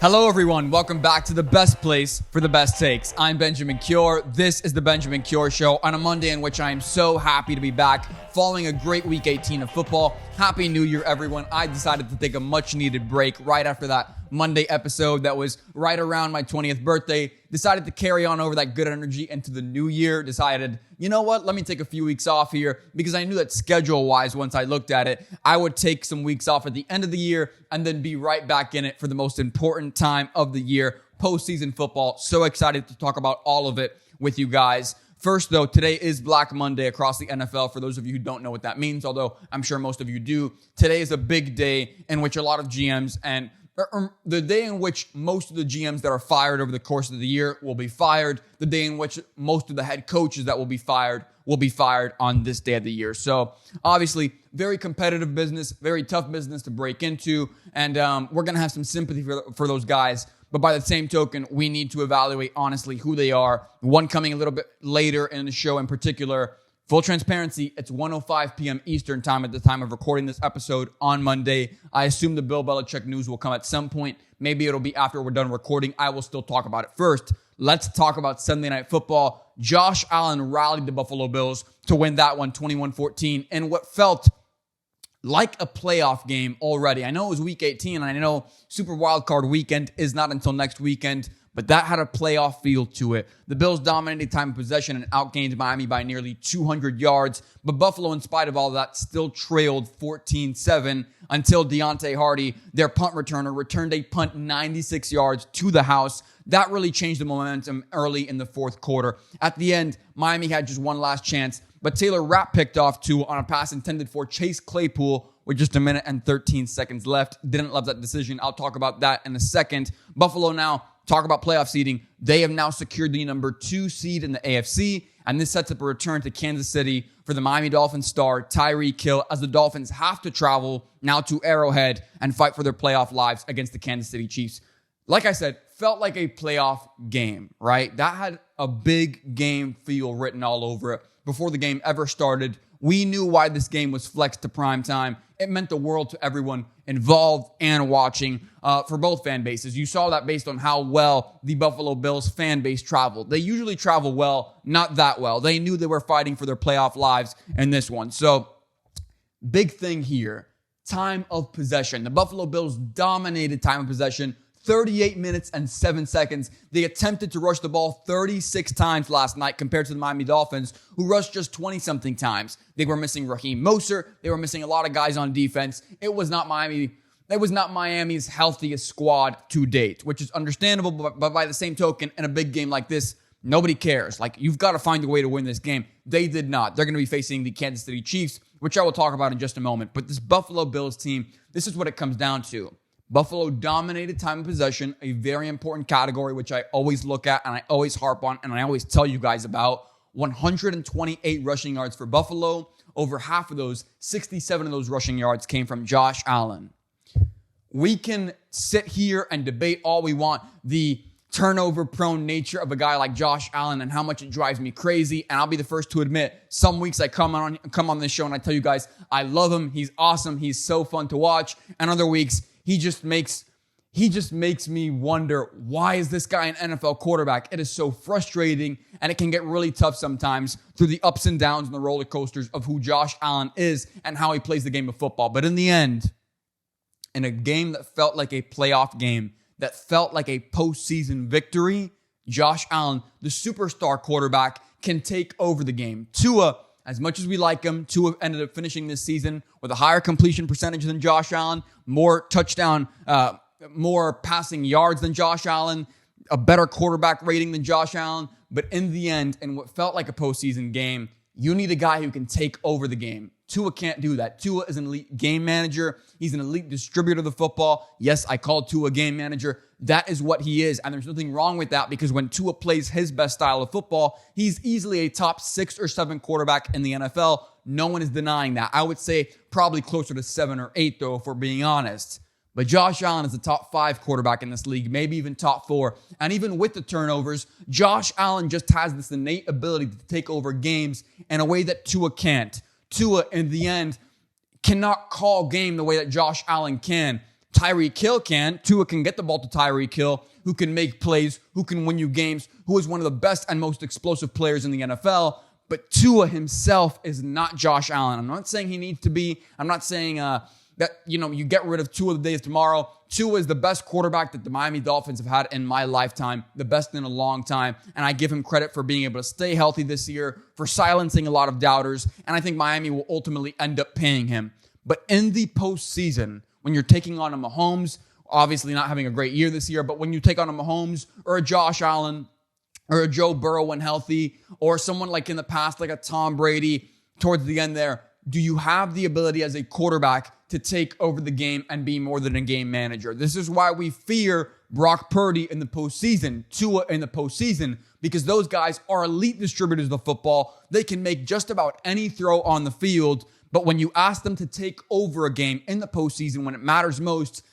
Hello, everyone. Welcome back to the best place for the best takes. I'm Benjamin Cure. This is the Benjamin Cure Show on a Monday in which I am so happy to be back following a great Week 18 of football. Happy New Year, everyone. I decided to take a much-needed break right after that Monday episode that was right around my 20th birthday. Decided to carry on over that good energy into the new year. Decided, you know what, let me take a few weeks off here because I knew that schedule-wise, once I looked at it, I would take some weeks off at the end of the year and then be right back in it for the most important time of the year, postseason football. So excited to talk about all of it with you guys. First, though, today is Black Monday across the NFL. For those of you who don't know what that means, although I'm sure most of you do, today is a big day in which a lot of GMs and the day in which most of the GMs that are fired over the course of the year will be fired. The day in which most of the head coaches that will be fired on this day of the year. So obviously, very competitive business, very tough business to break into. And we're going to have some sympathy for those guys. But by the same token, we need to evaluate honestly who they are. One coming a little bit later in the show in particular. Full transparency, it's 1:05 p.m. Eastern time at the time of recording this episode on Monday. I assume the Bill Belichick news will come at some point. Maybe it'll be after we're done recording. I will still talk about it. First, let's talk about Sunday Night Football. Josh Allen rallied the Buffalo Bills to win that one 21-14 in what felt like a playoff game already. I know it was Week 18, and I know Super Wildcard Weekend is not until next weekend, but that had a playoff feel to it. The Bills dominated time of possession and outgained Miami by nearly 200 yards, but Buffalo, in spite of all that, still trailed 14-7 until Deontay Hardy, their punt returner, returned a punt 96 yards to the house. That really changed the momentum early in the fourth quarter. At the end, Miami had just one last chance, but Taylor Rapp picked off two on a pass intended for Chase Claypool with just a minute and 13 seconds left. Didn't love that decision. I'll talk about that in a second. Buffalo now, talk about playoff seeding. They have now secured the number 2 seed in the AFC, and this sets up a return to Kansas City for the Miami Dolphins star Tyreek Hill as the Dolphins have to travel now to Arrowhead and fight for their playoff lives against the Kansas City Chiefs. Like I said, felt like a playoff game, right? That had a big game feel written all over it. Before the game ever started, we knew why this game was flexed to prime time. It meant the world to everyone involved and watching for both fan bases. You saw that based on how well the Buffalo Bills fan base traveled. They usually travel well, not that well. They knew they were fighting for their playoff lives in this one. So, big thing here, time of possession. The Buffalo Bills dominated time of possession, 38 minutes and 7 seconds. They attempted to rush the ball 36 times last night compared to the Miami Dolphins, who rushed just 20-something times. They were missing Raheem Mostert. They were missing a lot of guys on defense. It was not Miami's healthiest squad to date, which is understandable, but by the same token, in a big game like this, nobody cares. Like, you've got to find a way to win this game. They did not. They're going to be facing the Kansas City Chiefs, which I will talk about in just a moment. But this Buffalo Bills team, this is what it comes down to. Buffalo dominated time of possession, a very important category, which I always look at and I always harp on and I always tell you guys about. 128 rushing yards for Buffalo. Over half of those, 67 of those rushing yards came from Josh Allen. We can sit here and debate all we want, the turnover-prone nature of a guy like Josh Allen and how much it drives me crazy. And I'll be the first to admit, some weeks I come on this show and I tell you guys, I love him. He's awesome. He's so fun to watch. And other weeks, he just makes me wonder, why is this guy an NFL quarterback? It is so frustrating, and it can get really tough sometimes through the ups and downs and the roller coasters of who Josh Allen is and how he plays the game of football. But in the end, in a game that felt like a playoff game, that felt like a postseason victory, Josh Allen, the superstar quarterback, can take over the game. Tua, as much as we like him, Tua ended up finishing this season with a higher completion percentage than Josh Allen, more passing yards than Josh Allen, a better quarterback rating than Josh Allen. But in the end, in what felt like a postseason game, you need a guy who can take over the game. Tua can't do that. Tua is an elite game manager. He's an elite distributor of the football. Yes, I called Tua a game manager. That is what he is, and there's nothing wrong with that because when Tua plays his best style of football, he's easily a top 6 or 7 quarterback in the NFL. No one is denying that. I would say probably closer to 7 or 8, though, if we're being honest. But Josh Allen is a top 5 quarterback in this league, maybe even top 4. And even with the turnovers, Josh Allen just has this innate ability to take over games in a way that Tua can't. Tua, in the end, cannot call game the way that Josh Allen can. Tyreek Hill can. Tua can get the ball to Tyreek Hill, who can make plays, who can win you games, who is one of the best and most explosive players in the NFL. But Tua himself is not Josh Allen. I'm not saying he needs to be. I'm not saying that, you get rid of Tua the day of tomorrow. Tua is the best quarterback that the Miami Dolphins have had in my lifetime, the best in a long time. And I give him credit for being able to stay healthy this year, for silencing a lot of doubters. And I think Miami will ultimately end up paying him. But in the postseason, when you're taking on a Mahomes, obviously not having a great year this year, but when you take on a Mahomes or a Josh Allen or a Joe Burrow when healthy, or someone like in the past, like a Tom Brady towards the end there, do you have the ability as a quarterback to take over the game and be more than a game manager? This is why we fear Brock Purdy in the postseason, Tua in the postseason, because those guys are elite distributors of the football. They can make just about any throw on the field, but when you ask them to take over a game in the postseason when it matters most,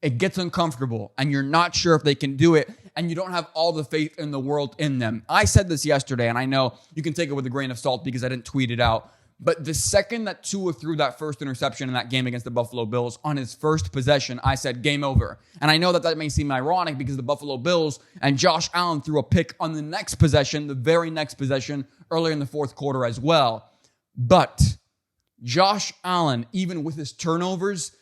it gets uncomfortable and you're not sure if they can do it and you don't have all the faith in the world in them. I said this yesterday, and I know you can take it with a grain of salt because I didn't tweet it out, but the second that Tua threw that first interception in that game against the Buffalo Bills on his first possession, I said game over. And I know that may seem ironic because the Buffalo Bills and Josh Allen threw a pick on the next possession, the very next possession earlier in the fourth quarter as well. But Josh Allen, even with his turnovers,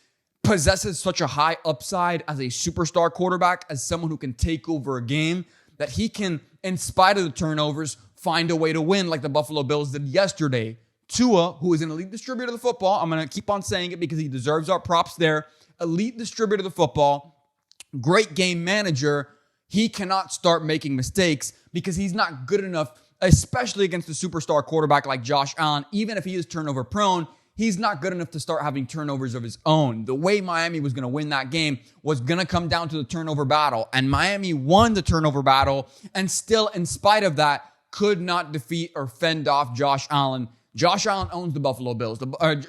possesses such a high upside as a superstar quarterback, as someone who can take over a game, that he can, in spite of the turnovers, find a way to win like the Buffalo Bills did yesterday. Tua, who is an elite distributor of the football, I'm going to keep on saying it because he deserves our props there, elite distributor of the football, great game manager, he cannot start making mistakes because he's not good enough, especially against a superstar quarterback like Josh Allen. Even if he is turnover prone, he's not good enough to start having turnovers of his own. The way Miami was going to win that game was going to come down to the turnover battle. And Miami won the turnover battle and still, in spite of that, could not defeat or fend off Josh Allen. Josh Allen owns the Buffalo Bills.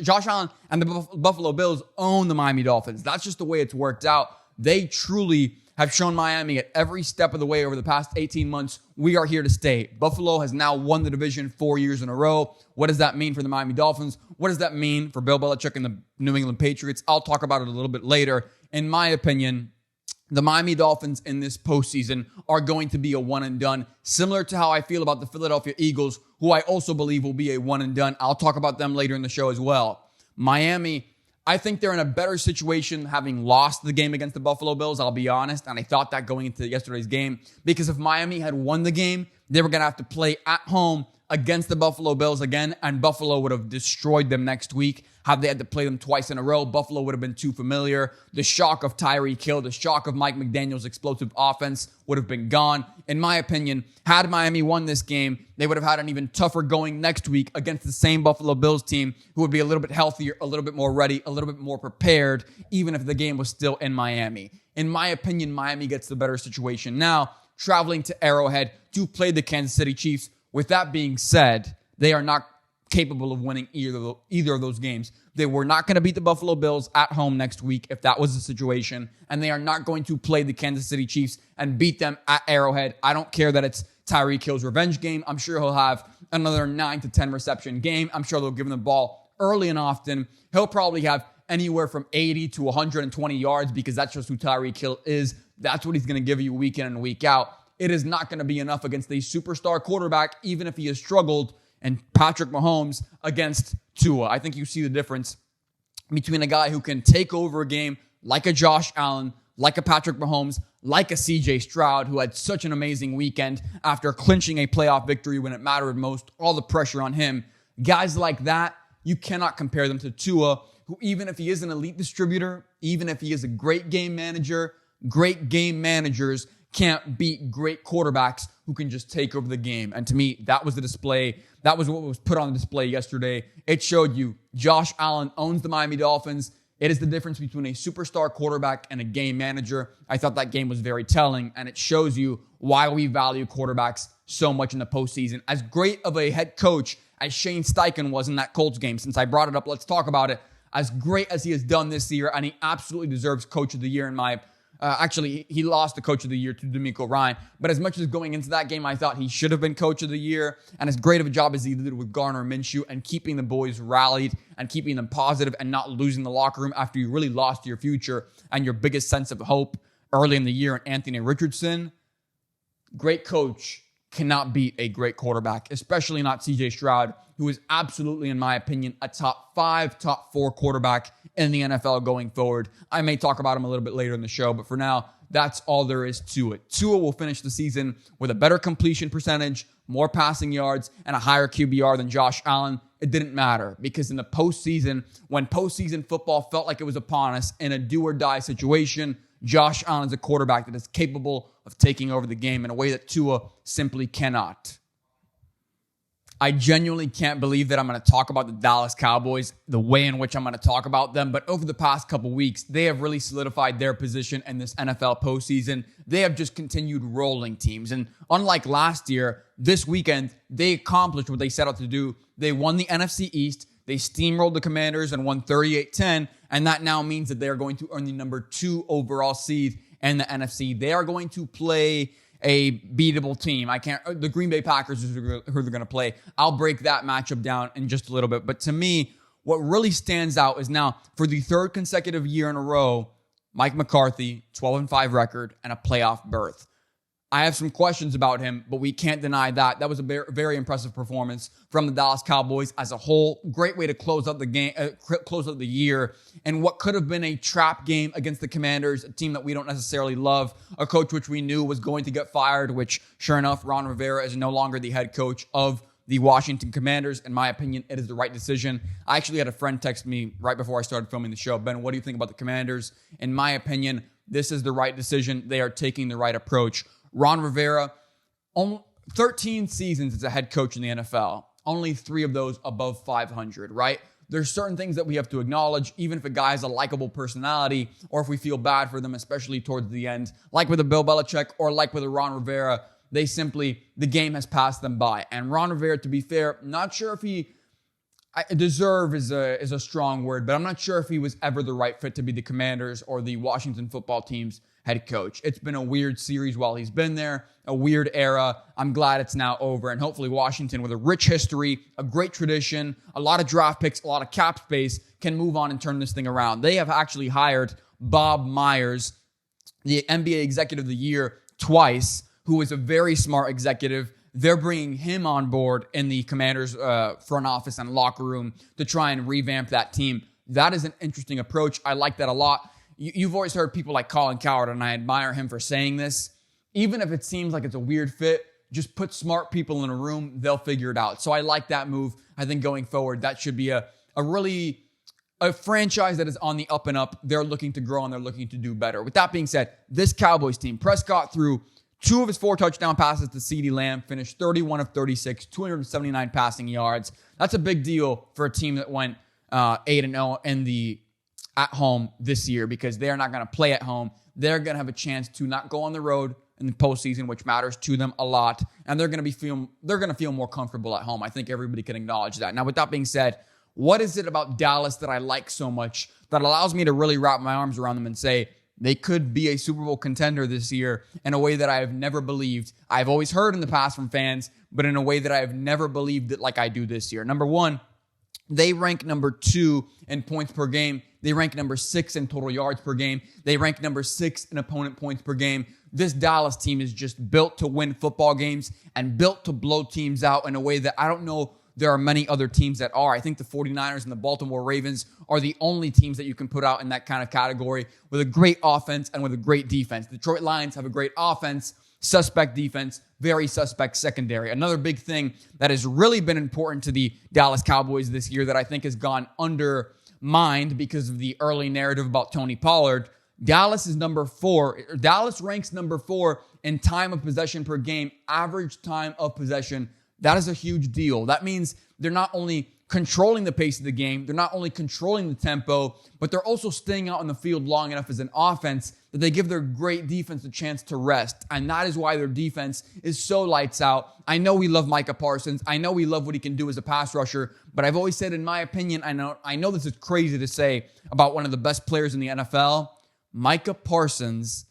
Josh Allen and the Buffalo Bills own the Miami Dolphins. That's just the way it's worked out. They truly have shown Miami at every step of the way over the past 18 months, we are here to stay. Buffalo has now won the division 4 years in a row. What does that mean for the Miami Dolphins? What does that mean for Bill Belichick and the New England Patriots? I'll talk about it a little bit later. In my opinion, the Miami Dolphins in this postseason are going to be a one and done, similar to how I feel about the Philadelphia Eagles, who I also believe will be a one and done. I'll talk about them later in the show as well. Miami, I think they're in a better situation having lost the game against the Buffalo Bills, I'll be honest. And I thought that going into yesterday's game, because if Miami had won the game, they were going to have to play at home against the Buffalo Bills again, and Buffalo would have destroyed them next week. Had they had to play them twice in a row, Buffalo would have been too familiar. The shock of Tyreek Hill, the shock of Mike McDaniel's explosive offense would have been gone. In my opinion, had Miami won this game, they would have had an even tougher going next week against the same Buffalo Bills team, who would be a little bit healthier, a little bit more ready, a little bit more prepared, even if the game was still in Miami. In my opinion, Miami gets the better situation now, traveling to Arrowhead to play the Kansas City Chiefs. With that being said, they are not capable of winning either of those games. They were not going to beat the Buffalo Bills at home next week if that was the situation, and they are not going to play the Kansas City Chiefs and beat them at Arrowhead. I don't care that it's Tyreek Hill's revenge game. I'm sure he'll have another 9 to 10 reception game. I'm sure they'll give him the ball early and often. He'll probably have anywhere from 80 to 120 yards because that's just who Tyreek Hill is. That's what he's going to give you week in and week out. It is not going to be enough against a superstar quarterback, even if he has struggled, and Patrick Mahomes against Tua. I think you see the difference between a guy who can take over a game like a Josh Allen, like a Patrick Mahomes, like a CJ Stroud, who had such an amazing weekend after clinching a playoff victory when it mattered most, all the pressure on him. Guys like that, you cannot compare them to Tua, who even if he is an elite distributor, even if he is a great game manager, great game managers can't beat great quarterbacks who can just take over the game. And to me, that was the display. That was what was put on display yesterday. It showed you Josh Allen owns the Miami Dolphins. It is the difference between a superstar quarterback and a game manager. I thought that game was very telling, and it shows you why we value quarterbacks so much in the postseason. As great of a head coach as Shane Steichen was in that Colts game, since I brought it up, let's talk about it. As great as he has done this year, and he absolutely deserves Coach of the Year in my Actually, he lost the Coach of the Year to DeMeco Ryan. But as much as going into that game, I thought he should have been Coach of the Year. And as great of a job as he did with Gardner Minshew and keeping the boys rallied and keeping them positive and not losing the locker room after you really lost your future and your biggest sense of hope early in the year in Anthony Richardson, great coach cannot beat a great quarterback, especially not CJ Stroud, who is absolutely, in my opinion, a top 5, top 4 quarterback in the NFL going forward. I may talk about him a little bit later in the show, but for now, that's all there is to it. Tua will finish the season with a better completion percentage, more passing yards, and a higher QBR than Josh Allen. It didn't matter because in the postseason, when postseason football felt like it was upon us in a do-or-die situation, Josh Allen is a quarterback that is capable of taking over the game in a way that Tua simply cannot. I genuinely can't believe that I'm going to talk about the Dallas Cowboys the way in which I'm going to talk about them. But over the past couple weeks, they have really solidified their position in this NFL postseason. They have just continued rolling teams. And unlike last year, this weekend, they accomplished what they set out to do. They won the NFC East. They steamrolled the Commanders and won 38-10. And that now means that they are going to earn the number 2 overall seed in the NFC. They are going to play a beatable team. The Green Bay Packers is who they're going to play. I'll break that matchup down in just a little bit. But to me, what really stands out is now for the 3rd consecutive year in a row, Mike McCarthy, 12-5 record and a playoff berth. I have some questions about him, but we can't deny that. That was a very, very impressive performance from the Dallas Cowboys as a whole. Great way to close out the game, close out the year, and what could have been a trap game against the Commanders, a team that we don't necessarily love, a coach which we knew was going to get fired, which sure enough, Ron Rivera is no longer the head coach of the Washington Commanders. In my opinion, it is the right decision. I actually had a friend text me right before I started filming the show. Ben, what do you think about the Commanders? In my opinion, this is the right decision. They are taking the right approach. Ron Rivera, 13 seasons as a head coach in the NFL. Only 3 of those above 500, right? There's certain things that we have to acknowledge, even if a guy has a likable personality or if we feel bad for them, especially towards the end, like with a Bill Belichick or like with a Ron Rivera, the game has passed them by. And Ron Rivera, to be fair, not sure if deserve is a strong word, but I'm not sure if he was ever the right fit to be the Commanders or the Washington football team's head coach. It's been a weird series while he's been there, a weird era. I'm glad it's now over, and hopefully Washington, with a rich history, a great tradition, a lot of draft picks, a lot of cap space, can move on and turn this thing around. They have actually hired Bob Myers, the NBA Executive of the Year, twice, who is a very smart executive. They're bringing him on board in the Commanders' front office and locker room to try and revamp that team. That is an interesting approach. I like that a lot. You've always heard people like Colin Cowherd, and I admire him for saying this. Even if it seems like it's a weird fit, just put smart people in a room, they'll figure it out. So I like that move. I think going forward, that should be a franchise that is on the up and up. They're looking to grow and they're looking to do better. With that being said, this Cowboys team, Prescott threw 2 of his 4 touchdown passes to CeeDee Lamb, finished 31 of 36, 279 passing yards. That's a big deal for a team that went 8-0 at home this year, because they're not going to play at home. They're going to have a chance to not go on the road in the postseason, which matters to them a lot, and they're going to feel more comfortable at home. I think everybody can acknowledge that. Now, with that being said, what is it about Dallas that I like so much that allows me to really wrap my arms around them and say they could be a Super Bowl contender this year in a way that I have never believed? I've always heard in the past from fans, but in a way that I have never believed it like I do this year. Number 1, they rank number 2 in points per game. They rank number 6 in total yards per game. They rank number 6 in opponent points per game. This Dallas team is just built to win football games and built to blow teams out in a way that I don't know there are many other teams that are. I think the 49ers and the Baltimore Ravens are the only teams that you can put out in that kind of category, with a great offense and with a great defense. The Detroit Lions have a great offense, suspect defense, very suspect secondary. Another big thing that has really been important to the Dallas Cowboys this year that I think has gone undermined because of the early narrative about Tony Pollard, Dallas ranks number 4 in time of possession per game, average time of possession. That is a huge deal. That means they're not only controlling the pace of the game, they're not only controlling the tempo, but they're also staying out on the field long enough as an offense that they give their great defense a chance to rest. And that is why their defense is so lights out. I know we love Micah Parsons. I know we love what he can do as a pass rusher, but I've always said, in my opinion, I know this is crazy to say about one of the best players in the NFL, Micah Parsons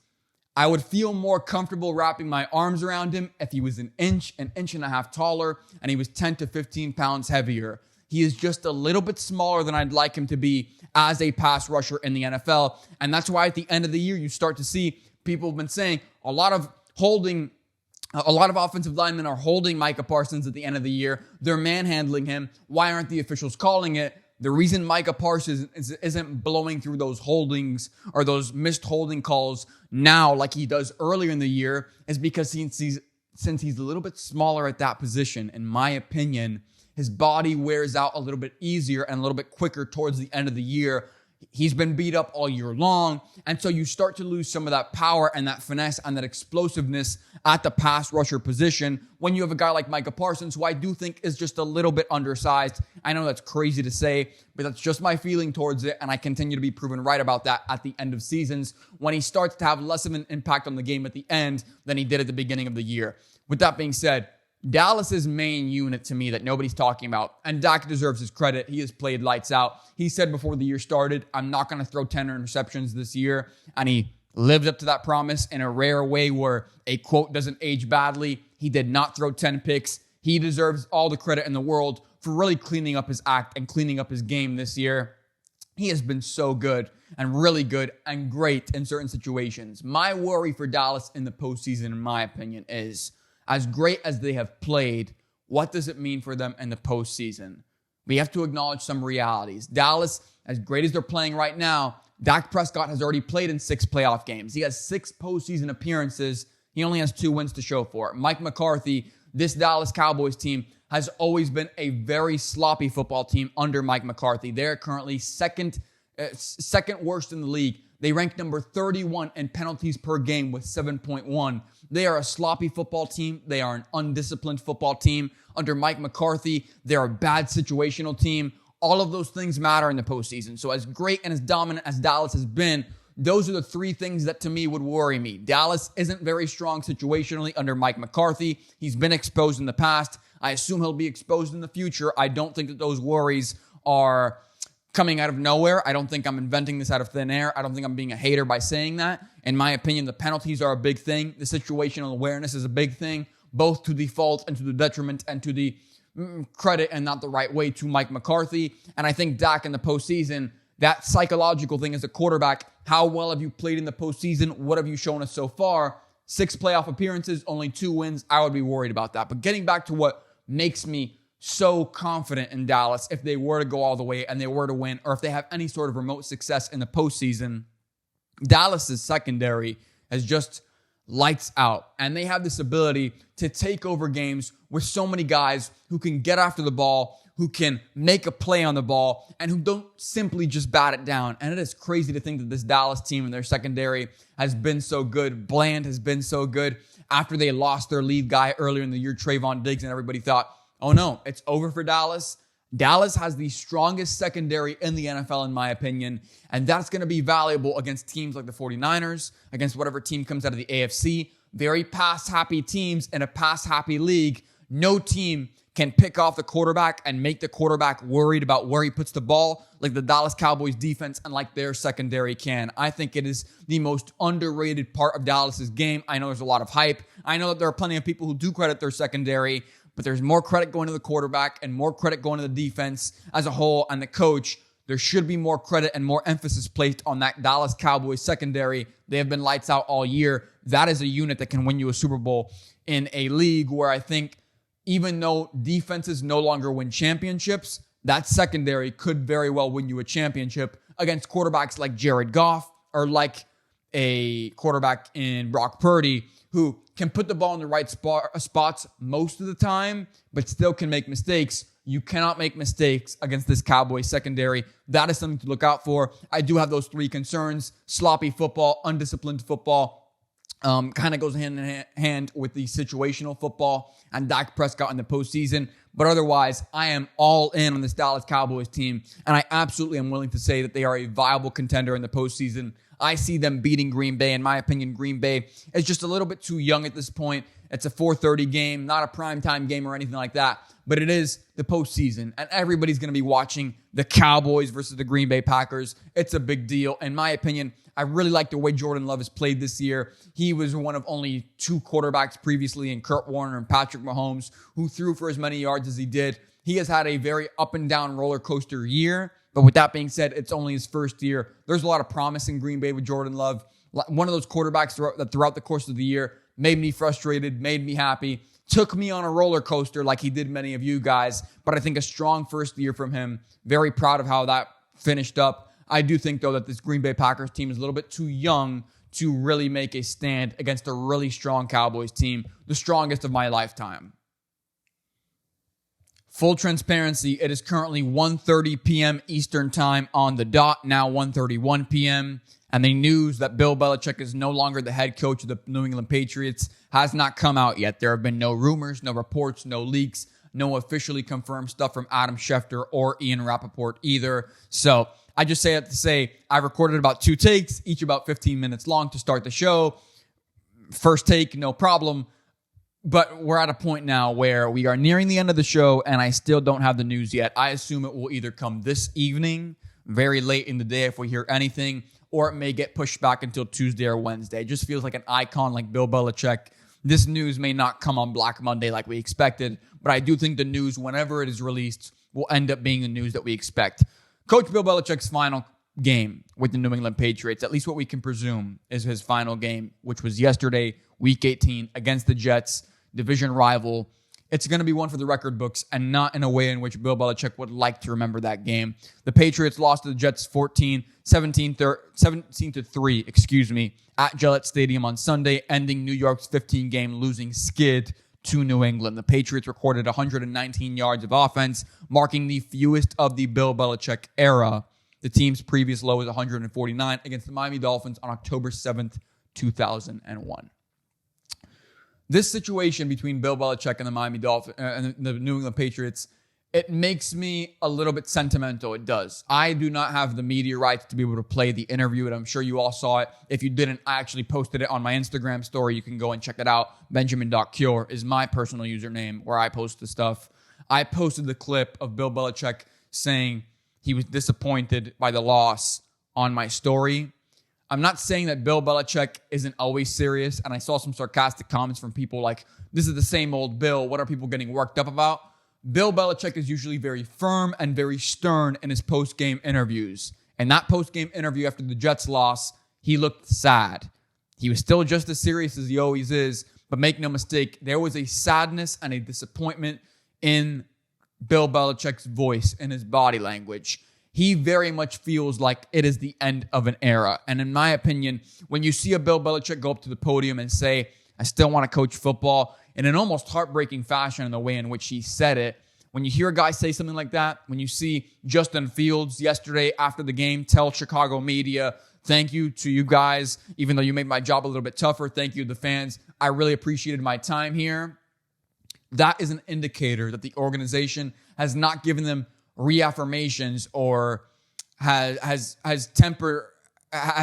I would feel more comfortable wrapping my arms around him if he was an inch and a half taller, and he was 10 to 15 pounds heavier. He is just a little bit smaller than I'd like him to be as a pass rusher in the NFL. And that's why at the end of the year, you start to see people have been saying a lot of offensive linemen are holding Micah Parsons at the end of the year. They're manhandling him. Why aren't the officials calling it? The reason Micah Parsons isn't blowing through those holdings or those missed holding calls now like he does earlier in the year is because since he's a little bit smaller at that position, in my opinion, his body wears out a little bit easier and a little bit quicker towards the end of the year. He's been beat up all year long, and so you start to lose some of that power and that finesse and that explosiveness at the pass rusher position when you have a guy like Micah Parsons, who I do think is just a little bit undersized. I know that's crazy to say, but that's just my feeling towards it, and I continue to be proven right about that at the end of seasons when he starts to have less of an impact on the game at the end than he did at the beginning of the year. With that being said, Dallas's main unit to me that nobody's talking about, and Dak deserves his credit. He has played lights out. He said before the year started, I'm not going to throw 10 interceptions this year, and he lived up to that promise in a rare way where a quote doesn't age badly. He did not throw 10 picks. He deserves all the credit in the world for really cleaning up his act and cleaning up his game this year. He has been so good and really good and great in certain situations. My worry for Dallas in the postseason, in my opinion, is as great as they have played, what does it mean for them in the postseason? We have to acknowledge some realities. Dallas, as great as they're playing right now, Dak Prescott has already played in 6 playoff games. He has 6 postseason appearances. He only has 2 wins to show for it. Mike McCarthy, this Dallas Cowboys team, has always been a very sloppy football team under Mike McCarthy. They're currently second worst in the league. They rank number 31 in penalties per game with 7.1. They are a sloppy football team. They are an undisciplined football team. Under Mike McCarthy, they're a bad situational team. All of those things matter in the postseason. So as great and as dominant as Dallas has been, those are the 3 things that to me would worry me. Dallas isn't very strong situationally under Mike McCarthy. He's been exposed in the past. I assume he'll be exposed in the future. I don't think that those worries are coming out of nowhere. I don't think I'm inventing this out of thin air. I don't think I'm being a hater by saying that. In my opinion, the penalties are a big thing. The situational awareness is a big thing, both to the fault and to the detriment and to the credit and not the right way to Mike McCarthy. And I think Dak in the postseason, that psychological thing as a quarterback, how well have you played in the postseason? What have you shown us so far? 6 playoff appearances, only 2 wins. I would be worried about that. But getting back to what makes me so confident in Dallas, if they were to go all the way and they were to win, or if they have any sort of remote success in the postseason, Dallas's secondary is just lights out. And they have this ability to take over games with so many guys who can get after the ball, who can make a play on the ball, and who don't simply just bat it down. And it is crazy to think that this Dallas team and their secondary has been so good. Bland has been so good after they lost their lead guy earlier in the year, Trayvon Diggs, and everybody thought, oh no, it's over for Dallas. Dallas has the strongest secondary in the NFL, in my opinion, and that's going to be valuable against teams like the 49ers, against whatever team comes out of the AFC. Very pass-happy teams in a pass-happy league. No team can pick off the quarterback and make the quarterback worried about where he puts the ball like the Dallas Cowboys defense and like their secondary can. I think it is the most underrated part of Dallas's game. I know there's a lot of hype. I know that there are plenty of people who do credit their secondary, but there's more credit going to the quarterback and more credit going to the defense as a whole and the coach. There should be more credit and more emphasis placed on that Dallas Cowboys secondary. They have been lights out all year. That is a unit that can win you a Super Bowl in a league where I think even though defenses no longer win championships, that secondary could very well win you a championship against quarterbacks like Jared Goff or like a quarterback in Brock Purdy who can put the ball in the right spots most of the time, but still can make mistakes. You cannot make mistakes against this Cowboys secondary. That is something to look out for. I do have those 3 concerns. Sloppy football, undisciplined football, kind of goes hand in hand with the situational football and Dak Prescott in the postseason. But otherwise, I am all in on this Dallas Cowboys team, and I absolutely am willing to say that they are a viable contender in the postseason. I see them beating Green Bay. In my opinion, Green Bay is just a little bit too young at this point. It's a 4:30 game, not a primetime game or anything like that, but it is the postseason, and everybody's going to be watching the Cowboys versus the Green Bay Packers. It's a big deal. In my opinion, I really like the way Jordan Love has played this year. He was one of only two quarterbacks previously in Kurt Warner and Patrick Mahomes who threw for as many yards as he did. He has had a very up and down roller coaster year, but with that being said, it's only his first year. There's a lot of promise in Green Bay with Jordan Love. One of those quarterbacks that throughout the course of the year made me frustrated, made me happy, took me on a roller coaster like he did many of you guys, but I think a strong first year from him. Very proud of how that finished up. I do think, though, that this Green Bay Packers team is a little bit too young to really make a stand against a really strong Cowboys team, the strongest of my lifetime. Full transparency, it is currently 1:30 p.m. Eastern time on the dot, now 1:31 p.m., and the news that Bill Belichick is no longer the head coach of the New England Patriots has not come out yet. There have been no rumors, no reports, no leaks, no officially confirmed stuff from Adam Schefter or Ian Rappaport either. So I just say that to say I recorded about 2 takes, each about 15 minutes long to start the show. First take, no problem. But we're at a point now where we are nearing the end of the show and I still don't have the news yet. I assume it will either come this evening, very late in the day if we hear anything, or it may get pushed back until Tuesday or Wednesday. It just feels like an icon like Bill Belichick. This news may not come on Black Monday like we expected, but I do think the news, whenever it is released, will end up being the news that we expect. Coach Bill Belichick's final game with the New England Patriots, at least what we can presume is his final game, which was yesterday, Week 18, against the Jets, division rival. It's going to be one for the record books and not in a way in which Bill Belichick would like to remember that game. The Patriots lost to the Jets 17-3, at Gillette Stadium on Sunday, ending New York's 15-game losing skid to New England. The Patriots recorded 119 yards of offense, marking the fewest of the Bill Belichick era. The team's previous low was 149 against the Miami Dolphins on October 7th, 2001. This situation between Bill Belichick and the Miami Dolphins and the New England Patriots, it makes me a little bit sentimental. It does. I do not have the media rights to be able to play the interview, and I'm sure you all saw it. If you didn't, I actually posted it on my Instagram story. You can go and check it out. Benjamin.Cure is my personal username where I post the stuff. I posted the clip of Bill Belichick saying he was disappointed by the loss on my story. I'm not saying that Bill Belichick isn't always serious, and I saw some sarcastic comments from people like, this is the same old Bill. What are people getting worked up about? Bill Belichick is usually very firm and very stern in his post-game interviews. And that post-game interview after the Jets loss, he looked sad. He was still just as serious as he always is, but make no mistake, there was a sadness and a disappointment in Bill Belichick's voice and his body language. He very much feels like it is the end of an era. And in my opinion, when you see a Bill Belichick go up to the podium and say, I still want to coach football, in an almost heartbreaking fashion in the way in which he said it, when you hear a guy say something like that, when you see Justin Fields yesterday after the game tell Chicago media, thank you to you guys, even though you made my job a little bit tougher, thank you to the fans, I really appreciated my time here. That is an indicator that the organization has not given them reaffirmations or has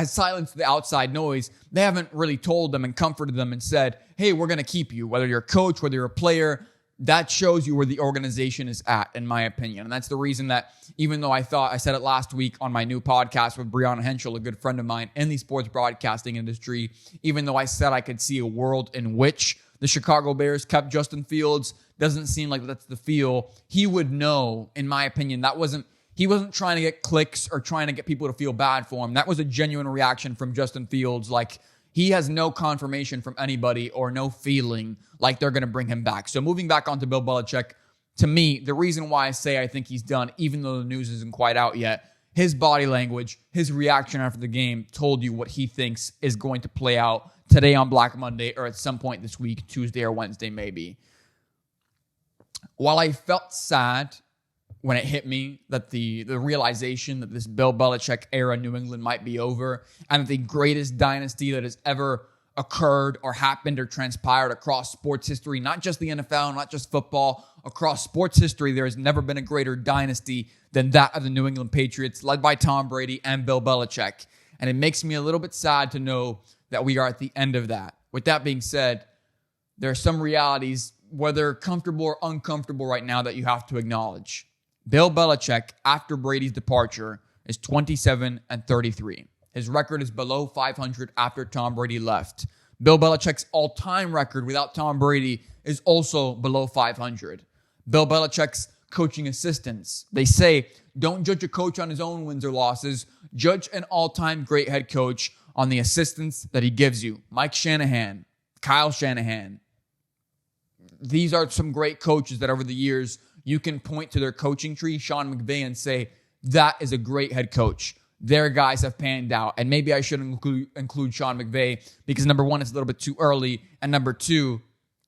silenced the outside noise. They haven't really told them and comforted them and said, hey, we're going to keep you, whether you're a coach, whether you're a player. That shows you where the organization is at, in my opinion. And that's the reason that even though I said it last week on my new podcast with Brianna Henschel, a good friend of mine in the sports broadcasting industry, even though I said I could see a world in which the Chicago Bears kept Justin Fields, doesn't seem like that's the feel. He would know, in my opinion, he wasn't trying to get clicks or trying to get people to feel bad for him. That was a genuine reaction from Justin Fields. Like, he has no confirmation from anybody or no feeling like they're going to bring him back. So moving back onto Bill Belichick, to me, the reason why I say I think he's done, even though the news isn't quite out yet, his body language, his reaction after the game told you what he thinks is going to play out today on Black Monday or at some point this week, Tuesday or Wednesday maybe. While I felt sad when it hit me that the realization that this Bill Belichick era New England might be over and that the greatest dynasty that has ever occurred or happened or transpired across sports history, not just the NFL, not just football, across sports history, there has never been a greater dynasty than that of the New England Patriots, led by Tom Brady and Bill Belichick. And it makes me a little bit sad to know that we are at the end of that. With that being said, there are some realities, whether comfortable or uncomfortable right now, that you have to acknowledge. Bill Belichick, after Brady's departure, is 27-33. His record is below 500 after Tom Brady left. Bill Belichick's all-time record without Tom Brady is also below 500. Bill Belichick's coaching assistants, they say, don't judge a coach on his own wins or losses. Judge an all-time great head coach on the assistants that he gives you. Mike Shanahan, Kyle Shanahan. These are some great coaches that over the years you can point to their coaching tree, Sean McVay, and say, that is a great head coach. Their guys have panned out. And maybe I should include Sean McVay because, number one, it's a little bit too early. And number two,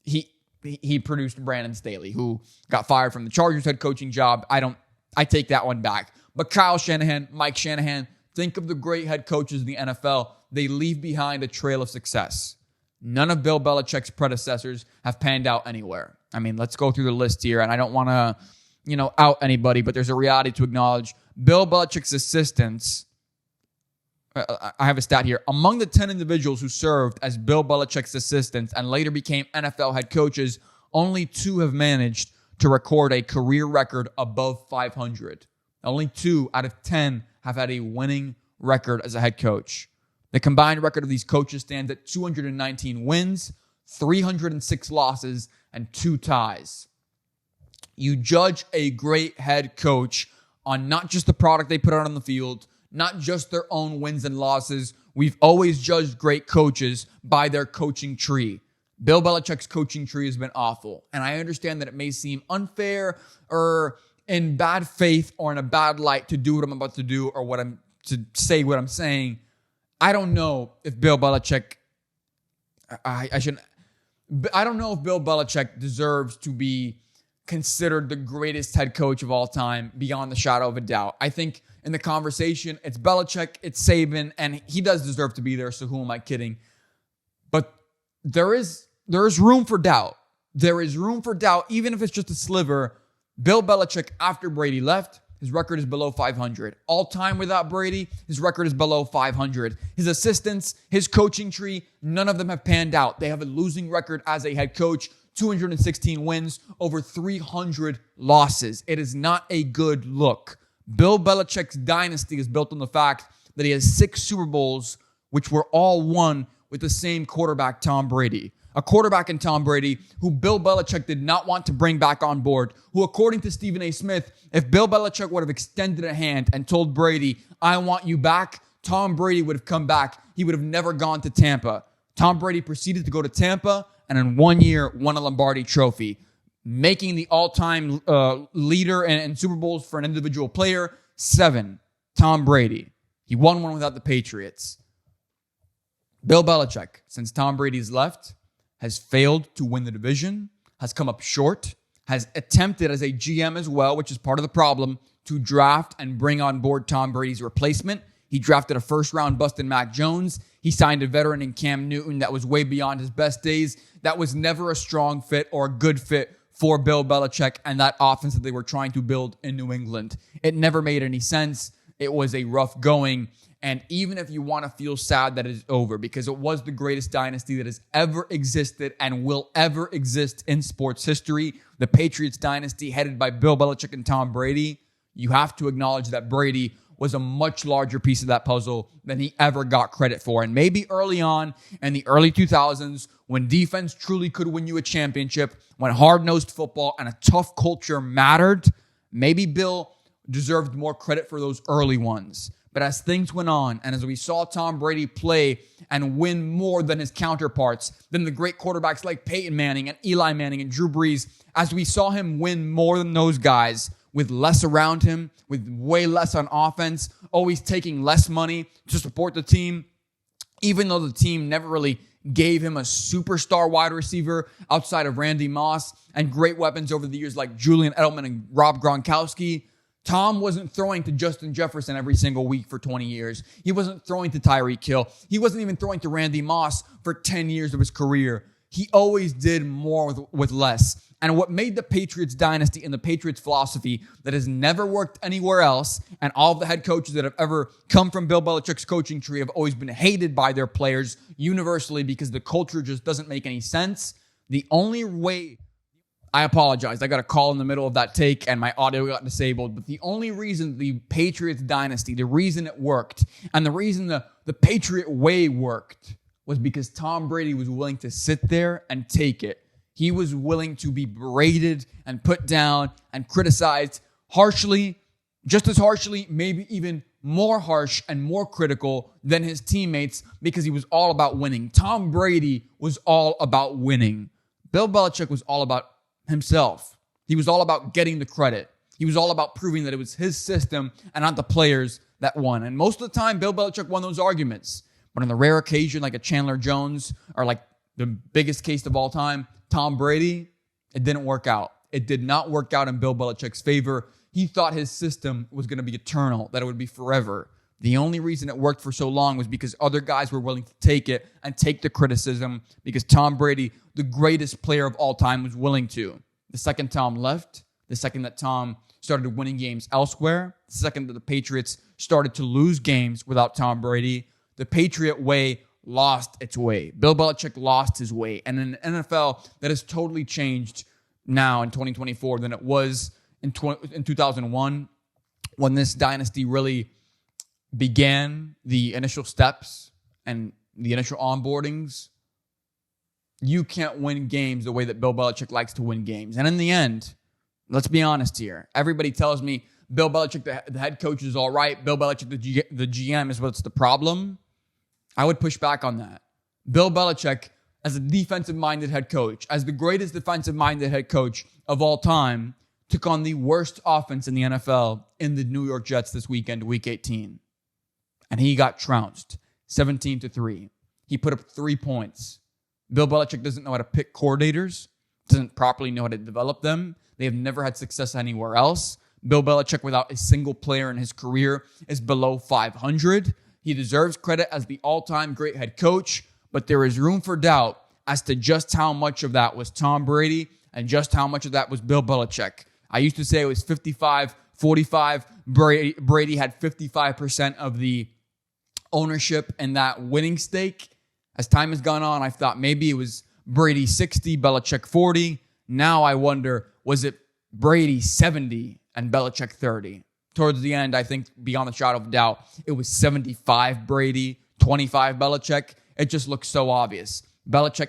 he produced Brandon Staley, who got fired from the Chargers head coaching job. I take that one back. But Kyle Shanahan, Mike Shanahan, think of the great head coaches in the NFL. They leave behind a trail of success. None of Bill Belichick's predecessors have panned out anywhere. I mean, let's go through the list here, and I don't want to, out anybody, but there's a reality to acknowledge. Bill Belichick's assistants, I have a stat here. Among the 10 individuals who served as Bill Belichick's assistants and later became NFL head coaches, only 2 have managed to record a career record above 500. Only 2 out of 10 have had a winning record as a head coach. The combined record of these coaches stands at 219 wins, 306 losses, and 2 ties. You judge a great head coach on not just the product they put out on the field, not just their own wins and losses. We've always judged great coaches by their coaching tree. Bill Belichick's coaching tree has been awful. And I understand that it may seem unfair or in bad faith or in a bad light to do what I'm about to do or what I'm saying. I don't know if Bill Belichick, I don't know if Bill Belichick deserves to be considered the greatest head coach of all time beyond the shadow of a doubt. I think in the conversation, it's Belichick, it's Saban, and he does deserve to be there, so who am I kidding? But there is room for doubt. There is room for doubt, even if it's just a sliver. Bill Belichick, after Brady left, his record is below 500. All time without Brady, his record is below 500. His assistants, his coaching tree, none of them have panned out. They have a losing record as a head coach, 216 wins, over 300 losses. It is not a good look. Bill Belichick's dynasty is built on the fact that he has 6 Super Bowls, which were all won with the same quarterback, Tom Brady. A quarterback in Tom Brady who Bill Belichick did not want to bring back on board, who, according to Stephen A. Smith, if Bill Belichick would have extended a hand and told Brady, I want you back, Tom Brady would have come back. He would have never gone to Tampa. Tom Brady proceeded to go to Tampa and in 1 year won a Lombardi trophy, making the all-time leader in Super Bowls for an individual player, 7. Tom Brady. He won one without the Patriots. Bill Belichick, since Tom Brady's left, has failed to win the division, has come up short, has attempted as a GM as well, which is part of the problem, to draft and bring on board Tom Brady's replacement. He drafted a first-round bust in Mac Jones. He signed a veteran in Cam Newton that was way beyond his best days. That was never a strong fit or a good fit for Bill Belichick and that offense that they were trying to build in New England. It never made any sense. It was a rough going. And even if you want to feel sad that it is over, because it was the greatest dynasty that has ever existed and will ever exist in sports history, the Patriots dynasty headed by Bill Belichick and Tom Brady, you have to acknowledge that Brady was a much larger piece of that puzzle than he ever got credit for. And maybe early on in the early 2000s, when defense truly could win you a championship, when hard-nosed football and a tough culture mattered, maybe Bill deserved more credit for those early ones. But as things went on, and as we saw Tom Brady play and win more than his counterparts, than the great quarterbacks like Peyton Manning and Eli Manning and Drew Brees, as we saw him win more than those guys with less around him, with way less on offense, always taking less money to support the team, even though the team never really gave him a superstar wide receiver outside of Randy Moss and great weapons over the years like Julian Edelman and Rob Gronkowski. Tom wasn't throwing to Justin Jefferson every single week for 20 years. He wasn't throwing to Tyreek Hill. He wasn't even throwing to Randy Moss for 10 years of his career. He always did more with less. And what made the Patriots dynasty and the Patriots philosophy that has never worked anywhere else, and all of the head coaches that have ever come from Bill Belichick's coaching tree have always been hated by their players universally because the culture just doesn't make any sense. The only way, I apologize, I got a call in the middle of that take and my audio got disabled, but the only reason the Patriots dynasty, the reason it worked, and the reason the Patriot way worked was because Tom Brady was willing to sit there and take it. He was willing to be berated and put down and criticized harshly, just as harshly, maybe even more harsh and more critical than his teammates, because he was all about winning. Tom Brady was all about winning. Bill Belichick was all about himself. He was all about getting the credit. He was all about proving that it was his system and not the players that won. And most of the time, Bill Belichick won those arguments. But on the rare occasion, like a Chandler Jones or like the biggest case of all time, Tom Brady, it didn't work out. It did not work out in Bill Belichick's favor. He thought his system was going to be eternal, that it would be forever. The only reason it worked for so long was because other guys were willing to take it and take the criticism, because Tom Brady, the greatest player of all time, was willing to. The second Tom left, the second that Tom started winning games elsewhere, the second that the Patriots started to lose games without Tom Brady, the Patriot way lost its way. Bill Belichick lost his way. And in an NFL that has totally changed now in 2024 than it was in 2001, when this dynasty really began the initial steps and the initial onboardings, you can't win games the way that Bill Belichick likes to win games. And in the end, let's be honest here. Everybody tells me Bill Belichick, the head coach, is all right. Bill Belichick, the GM, is what's the problem. I would push back on that. Bill Belichick, as a defensive-minded head coach, as the greatest defensive-minded head coach of all time, took on the worst offense in the NFL in the New York Jets this weekend, Week 18. And he got trounced, 17-3. He put up 3 points. Bill Belichick doesn't know how to pick coordinators, doesn't properly know how to develop them. They have never had success anywhere else. Bill Belichick, without a single player in his career, is below 500. He deserves credit as the all-time great head coach, but there is room for doubt as to just how much of that was Tom Brady and just how much of that was Bill Belichick. I used to say it was 55-45. Brady had 55% of the ownership in that winning stake. As time has gone on, I thought maybe it was Brady 60, Belichick 40. Now I wonder, was it Brady 70 and Belichick 30? Towards the end, I think beyond the shadow of doubt, it was 75 Brady, 25 Belichick. It just looks so obvious. Belichick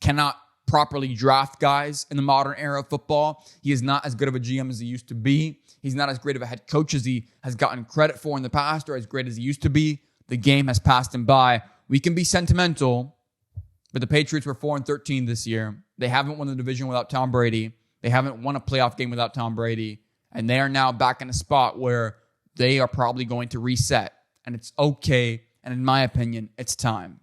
cannot properly draft guys in the modern era of football. He is not as good of a GM as he used to be. He's not as great of a head coach as he has gotten credit for in the past, or as great as he used to be. The game has passed him by. We can be sentimental, but the Patriots were 4-13 this year. They haven't won the division without Tom Brady. They haven't won a playoff game without Tom Brady. And they are now back in a spot where they are probably going to reset. And it's okay. And in my opinion, it's time.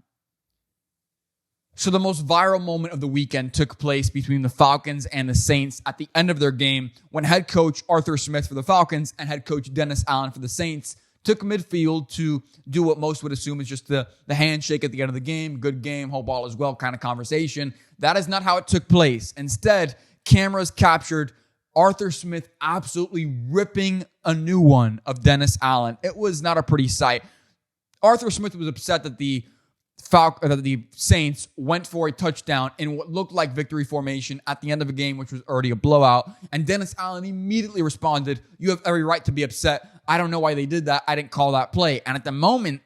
So the most viral moment of the weekend took place between the Falcons and the Saints at the end of their game, when head coach Arthur Smith for the Falcons and head coach Dennis Allen for the Saints took midfield to do what most would assume is just the handshake at the end of the game. Good game, hope all is well kind of conversation. That is not how it took place. Instead, cameras captured Arthur Smith absolutely ripping a new one of Dennis Allen. It was not a pretty sight. Arthur Smith was upset that the Saints went for a touchdown in what looked like victory formation at the end of a game, which was already a blowout. And Dennis Allen immediately responded, "You have every right to be upset. I don't know why they did that. I didn't call that play." And at the moment,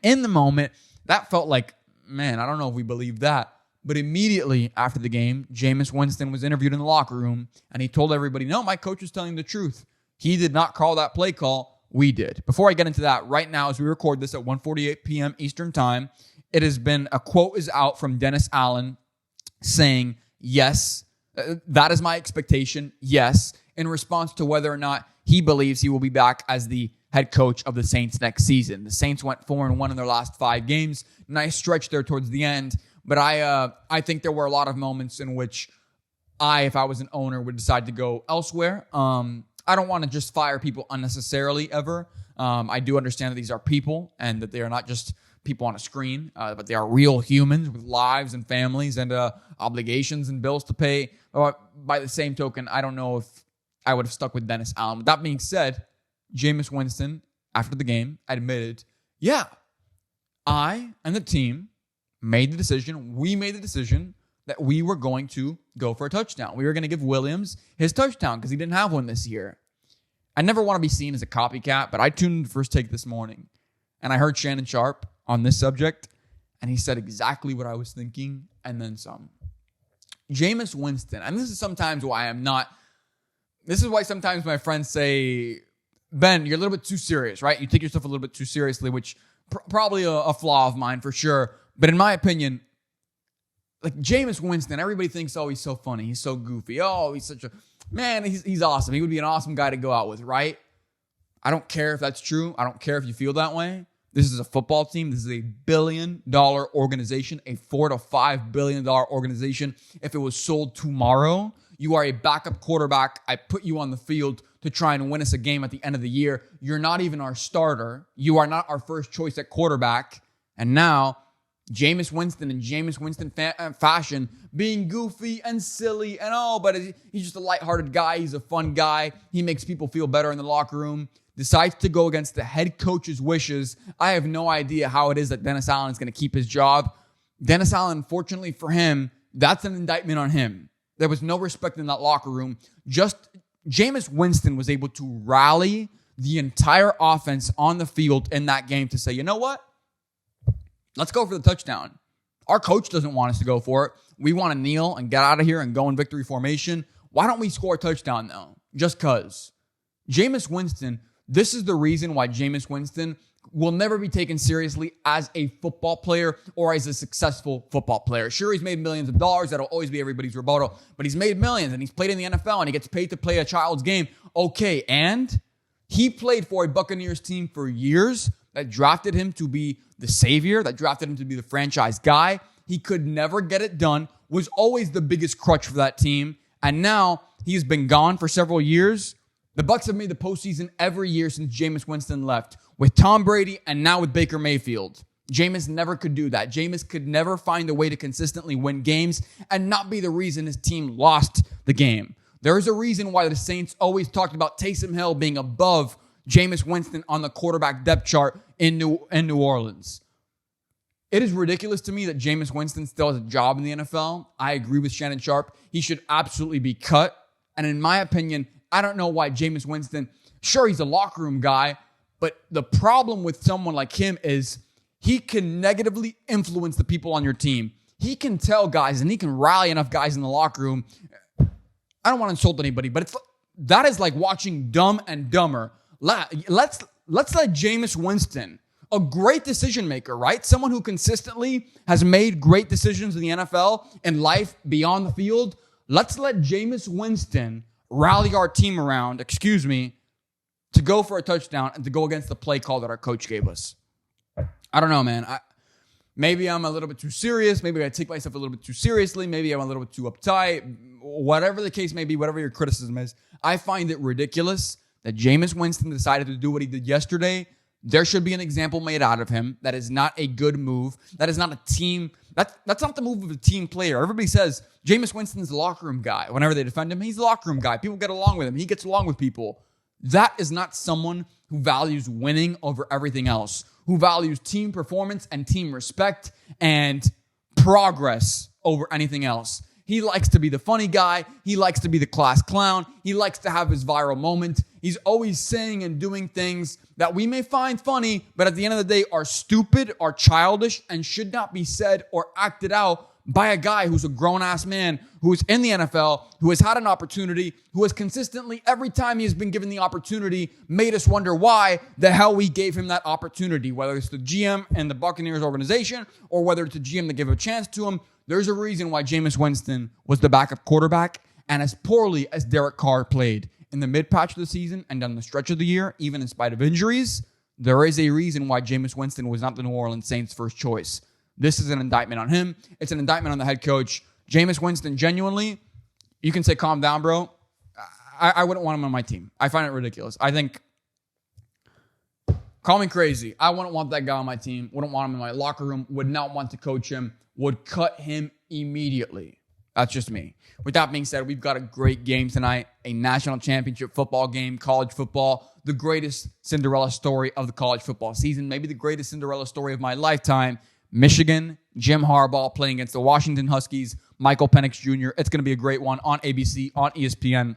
that felt like, man, I don't know if we believe that. But immediately after the game, Jameis Winston was interviewed in the locker room, and he told everybody, no, my coach was telling the truth. He did not call that play call. We did. Before I get into that, right now, as we record this at 1:48 p.m. Eastern Time, it has been, a quote is out from Dennis Allen saying, yes, that is my expectation, yes, in response to whether or not he believes he will be back as the head coach of the Saints next season. The Saints went 4-1 in their last 5 games. Nice stretch there towards the end. But I think there were a lot of moments in which if I was an owner, would decide to go elsewhere. I don't want to just fire people unnecessarily ever. I do understand that these are people and that they are not just people on a screen, but they are real humans with lives and families and obligations and bills to pay. By the same token, I don't know if I would have stuck with Dennis Allen. With that being said, Jameis Winston, after the game, admitted, yeah, I and the team we made the decision that we were going to go for a touchdown. We were going to give Williams his touchdown because he didn't have one this year. I never want to be seen as a copycat, but I tuned in the First Take this morning, and I heard Shannon Sharp on this subject, and he said exactly what I was thinking, and then some. Jameis Winston, and this is why sometimes my friends say, Ben, you're a little bit too serious, right? You take yourself a little bit too seriously, which probably a flaw of mine for sure. But in my opinion, like Jameis Winston, everybody thinks, oh, he's so funny. He's so goofy. Oh, he's such a, man, he's awesome. He would be an awesome guy to go out with, right? I don't care if that's true. I don't care if you feel that way. This is a football team. This is a $1 billion organization, a $4 to $5 billion organization. If it was sold tomorrow, you are a backup quarterback. I put you on the field to try and win us a game at the end of the year. You're not even our starter. You are not our first choice at quarterback. And now, Jameis Winston in Jameis Winston fashion, being goofy and silly and but he's just a lighthearted guy. He's a fun guy. He makes people feel better in the locker room. Decides to go against the head coach's wishes. I have no idea how it is that Dennis Allen is going to keep his job. Dennis Allen, fortunately for him, that's an indictment on him. There was no respect in that locker room. Just Jameis Winston was able to rally the entire offense on the field in that game to say, you know what? Let's go for the touchdown. Our coach doesn't want us to go for it. We want to kneel and get out of here and go in victory formation. Why don't we score a touchdown, though? Just because. Jameis Winston, this is the reason why Jameis Winston will never be taken seriously as a football player or as a successful football player. Sure, he's made millions of dollars. That'll always be everybody's rebuttal. But he's made millions, and he's played in the NFL, and he gets paid to play a child's game. Okay, and he played for a Buccaneers team for years that drafted him to be the savior, that drafted him to be the franchise guy. He could never get it done, was always the biggest crutch for that team, and now he's been gone for several years. The Bucs have made the postseason every year since Jameis Winston left, with Tom Brady and now with Baker Mayfield. Jameis never could do that. Jameis could never find a way to consistently win games and not be the reason his team lost the game. There is a reason why the Saints always talked about Taysom Hill being above Jameis Winston on the quarterback depth chart in New Orleans. It is ridiculous to me that Jameis Winston still has a job in the NFL. I agree with Shannon Sharp. He should absolutely be cut. And in my opinion, I don't know why Jameis Winston, sure, he's a locker room guy, but the problem with someone like him is he can negatively influence the people on your team. He can tell guys and he can rally enough guys in the locker room. I don't want to insult anybody, but that is like watching Dumb and Dumber. Let's let Jameis Winston, a great decision maker, right? Someone who consistently has made great decisions in the NFL and life beyond the field. Let's let Jameis Winston rally our team around, to go for a touchdown and to go against the play call that our coach gave us. I don't know, man. Maybe I'm a little bit too serious. Maybe I take myself a little bit too seriously. Maybe I'm a little bit too uptight. Whatever the case may be, whatever your criticism is, I find it ridiculous that Jameis Winston decided to do what he did yesterday. There should be an example made out of him. That is not a good move. That is not a team. That's not the move of a team player. Everybody says Jameis Winston's the locker room guy. Whenever they defend him, he's the locker room guy. People get along with him. He gets along with people. That is not someone who values winning over everything else, who values team performance and team respect and progress over anything else. He likes to be the funny guy. He likes to be the class clown. He likes to have his viral moment. He's always saying and doing things that we may find funny, but at the end of the day are stupid, are childish, and should not be said or acted out by a guy who's a grown-ass man, who is in the NFL, who has had an opportunity, who has consistently, every time he has been given the opportunity, made us wonder why the hell we gave him that opportunity, whether it's the GM and the Buccaneers organization or whether it's the GM that gave a chance to him. There's a reason why Jameis Winston was the backup quarterback, and as poorly as Derek Carr played in the mid-patch of the season and down the stretch of the year, even in spite of injuries, there is a reason why Jameis Winston was not the New Orleans Saints' first choice. This is an indictment on him. It's an indictment on the head coach. Jameis Winston, genuinely, you can say, calm down, bro. I wouldn't want him on my team. I find it ridiculous. I think, call me crazy. I wouldn't want that guy on my team. Wouldn't want him in my locker room. Would not want to coach him. Would cut him immediately. That's just me. With that being said, we've got a great game tonight. A national championship football game, college football. The greatest Cinderella story of the college football season. Maybe the greatest Cinderella story of my lifetime. Michigan, Jim Harbaugh playing against the Washington Huskies, Michael Penix Jr. It's going to be a great one on ABC, on ESPN.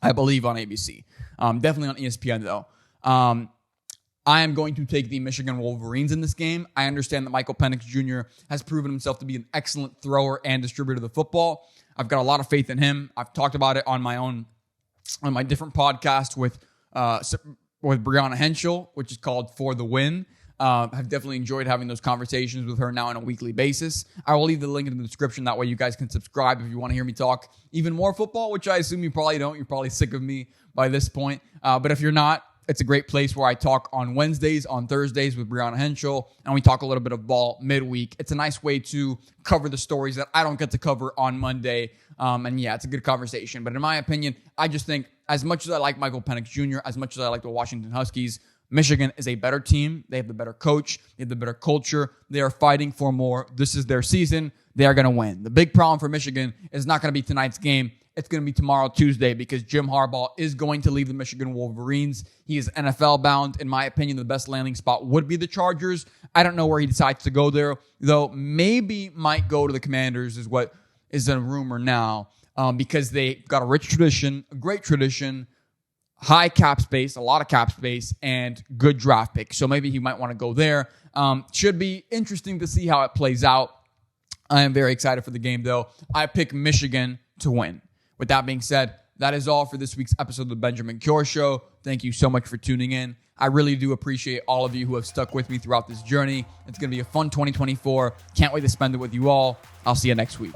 I believe on ABC. Definitely on ESPN, though. I am going to take the Michigan Wolverines in this game. I understand that Michael Penix Jr. has proven himself to be an excellent thrower and distributor of the football. I've got a lot of faith in him. I've talked about it on my different podcast with Brianna Henschel, which is called For the Win. I've definitely enjoyed having those conversations with her now on a weekly basis. I will leave the link in the description. That way you guys can subscribe if you want to hear me talk even more football, which I assume you probably don't. You're probably sick of me by this point. But if you're not, it's a great place where I talk on Wednesdays, on Thursdays with Brianna Henschel, and we talk a little bit of ball midweek. It's a nice way to cover the stories that I don't get to cover on Monday. And yeah, it's a good conversation. But in my opinion, I just think as much as I like Michael Penix Jr., as much as I like the Washington Huskies, Michigan is a better team. They have the better coach. They have the better culture. They are fighting for more. This is their season. They are going to win. The big problem for Michigan is not going to be tonight's game. It's going to be tomorrow, Tuesday, because Jim Harbaugh is going to leave the Michigan Wolverines. He is NFL bound. In my opinion, the best landing spot would be the Chargers. I don't know where he decides to go there, though. Maybe might go to the Commanders is what is a rumor now, because they got a rich tradition, a great tradition, high cap space, a lot of cap space, and good draft picks. So maybe he might want to go there. Should be interesting to see how it plays out. I am very excited for the game, though. I pick Michigan to win. With that being said, that is all for this week's episode of the Benjamin Cure Show. Thank you so much for tuning in. I really do appreciate all of you who have stuck with me throughout this journey. It's going to be a fun 2024. Can't wait to spend it with you all. I'll see you next week.